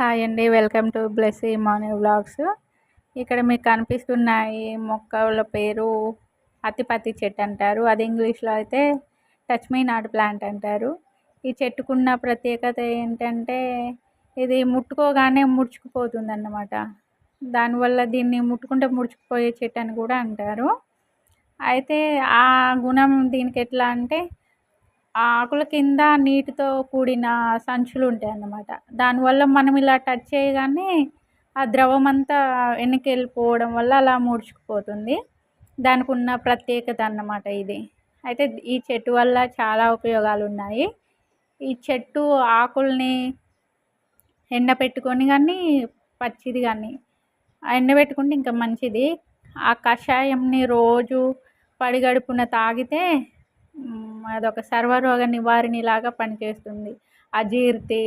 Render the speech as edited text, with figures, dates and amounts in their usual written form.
Hi అండి. Welcome to Blessy morning vlogs. ఇక్కడ మీకు కనిపిస్తున్న ఈ మొక్కల పేరు అత్తిపత్తి చెట్టు అంటారు. అది ఇంగ్లీష్లో అయితే టచ్ మీ నాట్ ప్లాంట్ అంటారు. ఈ చెట్టుకున్న ప్రత్యేకత ఏంటంటే ఇది ముట్టుకోగానే ముడుచుకుపోతుంది అన్నమాట. దానివల్ల దీన్ని ముట్టుకుంటే ముడుచుకుపోయే చెట్టు అని కూడా అంటారు. అయితే ఆ గుణం దీనికి ఎట్లా అంటే ఆ ఆకుల కింద నీటితో కూడిన సంచులు ఉంటాయి అన్నమాట. దానివల్ల మనం ఇలా టచ్ చేయగానే ఆ ద్రవం అంతా వెనక్కి వెళ్ళిపోవడం వల్ల అలా ముడుచుకుపోతుంది. దానికి ఉన్న ప్రత్యేకత అన్నమాట ఇది. అయితే ఈ చెట్టు వల్ల చాలా ఉపయోగాలు ఉన్నాయి. ఈ చెట్టు ఆకుల్ని ఎండబెట్టుకొని కానీ పచ్చిది కానీ ఎండబెట్టుకుంటే ఇంకా మంచిది. ఆ కషాయంని రోజు పడిగడుపున తాగితే అదొక సర్వరోగ నివారణలాగా పనిచేస్తుంది. అజీర్తి